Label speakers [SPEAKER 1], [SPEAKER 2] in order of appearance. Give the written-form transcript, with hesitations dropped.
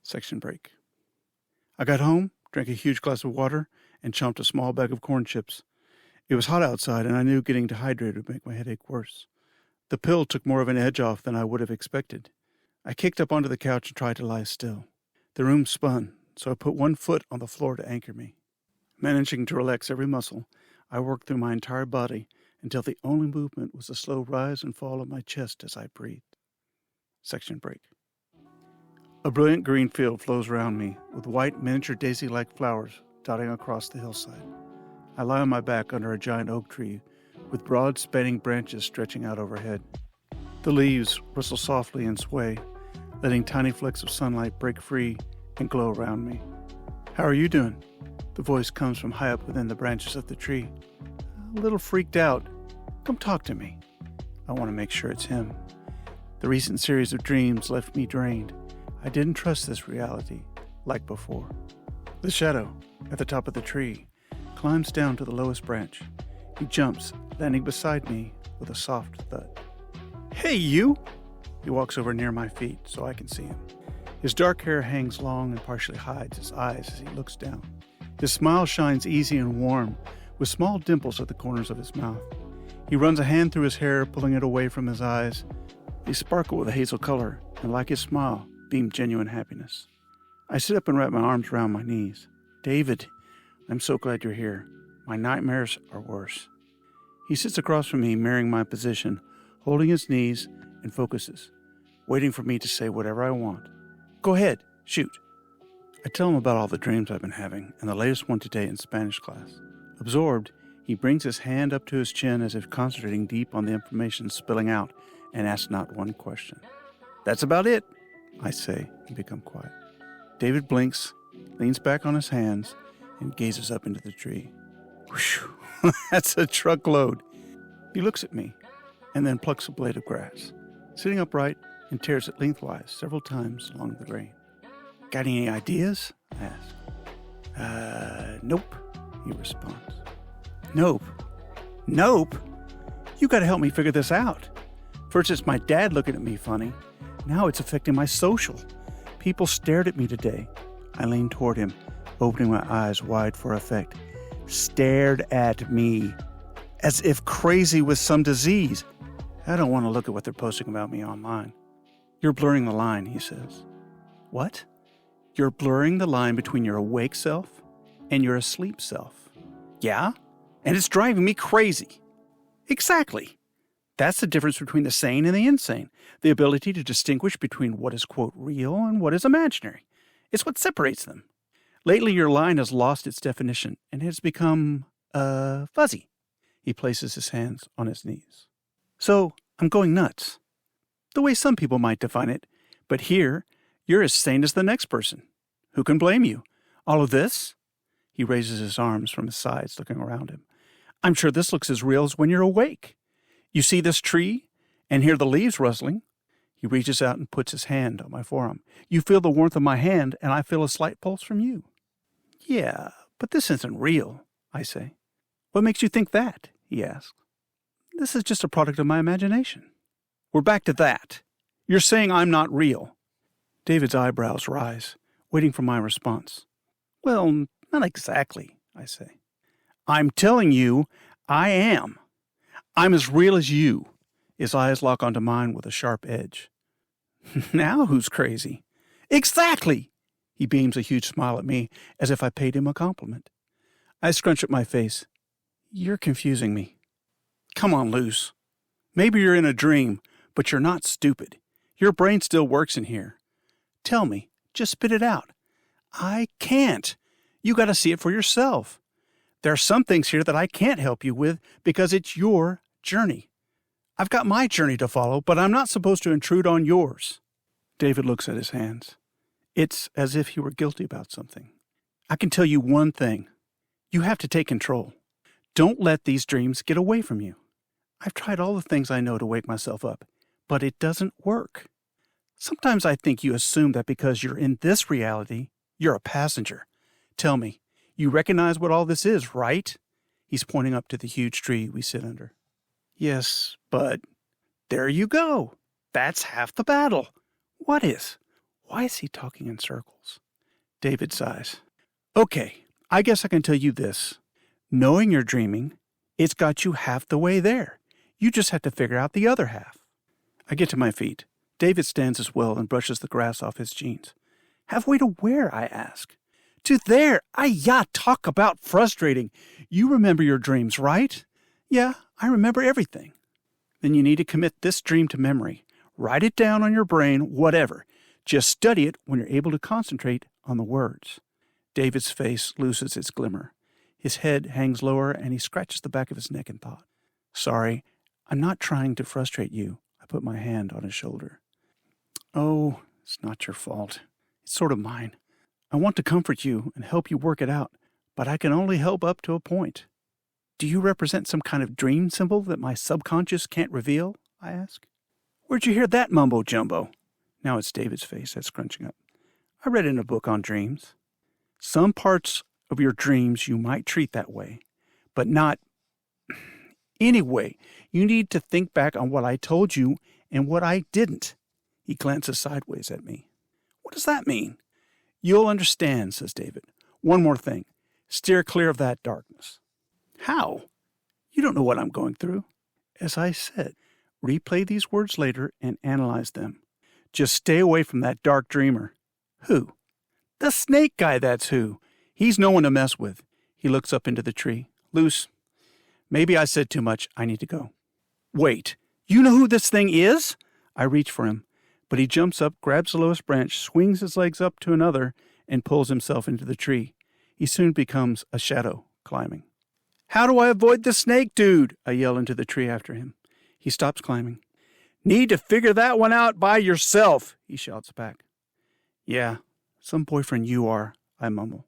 [SPEAKER 1] Section break. I got home, drank a huge glass of water, and chomped a small bag of corn chips. It was hot outside, and I knew getting dehydrated would make my headache worse. The pill took more of an edge off than I would have expected. I kicked up onto the couch and tried to lie still. The room spun, so I put one foot on the floor to anchor me. Managing to relax every muscle, I worked through my entire body until the only movement was the slow rise and fall of my chest as I breathed. Section break. A brilliant green field flows around me, with white miniature daisy-like flowers dotting across the hillside. I lie on my back under a giant oak tree, with broad spanning branches stretching out overhead. The leaves rustle softly and sway, letting tiny flecks of sunlight break free and glow around me. "How are you doing?" The voice comes from high up within the branches of the tree. A little freaked out. "Come talk to me." I want to make sure it's him. The recent series of dreams left me drained. I didn't trust this reality like before. The shadow at the top of the tree climbs down to the lowest branch. He jumps, landing beside me with a soft thud. "Hey, you!" He walks over near my feet so I can see him. His dark hair hangs long and partially hides his eyes as he looks down. His smile shines easy and warm, with small dimples at the corners of his mouth. He runs a hand through his hair, pulling it away from his eyes. They sparkle with a hazel color, and like his smile, beam genuine happiness. I sit up and wrap my arms around my knees. "David, I'm so glad you're here. My nightmares are worse." He sits across from me, mirroring my position, holding his knees, and focuses, waiting for me to say whatever I want. "Go ahead, shoot." I tell him about all the dreams I've been having, and the latest one today in Spanish class. Absorbed, he brings his hand up to his chin as if concentrating deep on the information spilling out, and asks not one question. "That's about it," I say, and become quiet. David blinks, leans back on his hands, and gazes up into the tree. "Whew, that's a truckload." He looks at me, and then plucks a blade of grass, sitting upright and tears it lengthwise several times along the grain. "Got any ideas?" I ask. Nope, he responds. Nope? Nope? You gotta help me figure this out. First it's my dad looking at me funny. Now it's affecting my social. People stared at me today. I leaned toward him, opening my eyes wide for effect. Stared at me. As if crazy with some disease. I don't want to look at what they're posting about me online. "You're blurring the line," he says. "What?" "You're blurring the line between your awake self and your asleep self." "Yeah? And it's driving me crazy." "Exactly. That's the difference between the sane and the insane. The ability to distinguish between what is, quote, real and what is imaginary. It's what separates them. Lately, your line has lost its definition and has become, fuzzy." He places his hands on his knees. "So, I'm going nuts. The way some people might define it. But here, you're as sane as the next person. Who can blame you? All of this?" He raises his arms from his sides, looking around him. "I'm sure this looks as real as when you're awake. You see this tree and hear the leaves rustling." He reaches out and puts his hand on my forearm. "You feel the warmth of my hand, and I feel a slight pulse from you." "Yeah, but this isn't real," I say. "What makes you think that?" he asks. "This is just a product of my imagination." "We're back to that. You're saying I'm not real." David's eyebrows rise, waiting for my response. "Well, not exactly," I say. "I'm telling you, I am. I'm as real as you." His eyes lock onto mine with a sharp edge. "Now who's crazy?" "Exactly!" He beams a huge smile at me, as if I paid him a compliment. I scrunch up my face. "You're confusing me." "Come on, Luce. Maybe you're in a dream, but you're not stupid. Your brain still works in here. Tell me, just spit it out." "I can't. You gotta see it for yourself. There are some things here that I can't help you with because it's your journey. I've got my journey to follow, but I'm not supposed to intrude on yours." David looks at his hands. It's as if he were guilty about something. "I can tell you one thing. You have to take control. Don't let these dreams get away from you. I've tried all the things I know to wake myself up, but it doesn't work. Sometimes I think you assume that because you're in this reality, you're a passenger. Tell me, you recognize what all this is, right?" He's pointing up to the huge tree we sit under. "Yes, but..." "There you go. That's half the battle." "What is?" Why is he talking in circles? David sighs. Okay, I guess I can tell you this. Knowing you're dreaming, it's got you half the way there. You just have to figure out the other half. I get to my feet. David stands as well and brushes the grass off his jeans. Halfway to where? I ask. To there. Talk about frustrating. You remember your dreams, right? Yeah, I remember everything. Then you need to commit this dream to memory. Write it down on your brain, whatever. Just study it when you're able to concentrate on the words. David's face loses its glimmer. His head hangs lower and he scratches the back of his neck in thought. Sorry, I'm not trying to frustrate you. I put my hand on his shoulder. Oh, it's not your fault. It's sort of mine. I want to comfort you and help you work it out, but I can only help up to a point. Do you represent some kind of dream symbol that my subconscious can't reveal? I ask. Where'd you hear that mumbo-jumbo? Now it's David's face that's scrunching up. I read it in a book on dreams. Some parts of your dreams you might treat that way, but not... Anyway, you need to think back on what I told you and what I didn't. He glances sideways at me. What does that mean? You'll understand, says David. One more thing. Steer clear of that darkness. How? You don't know what I'm going through. As I said, replay these words later and analyze them. Just stay away from that dark dreamer. Who? The snake guy, that's who. He's no one to mess with. He looks up into the tree. Luce, maybe I said too much. I need to go. Wait, you know who this thing is? I reach for him, but he jumps up, grabs the lowest branch, swings his legs up to another, and pulls himself into the tree. He soon becomes a shadow, climbing. How do I avoid the snake dude? I yell into the tree after him. He stops climbing. Need to figure that one out by yourself, he shouts back. Yeah, some boyfriend you are, I mumble.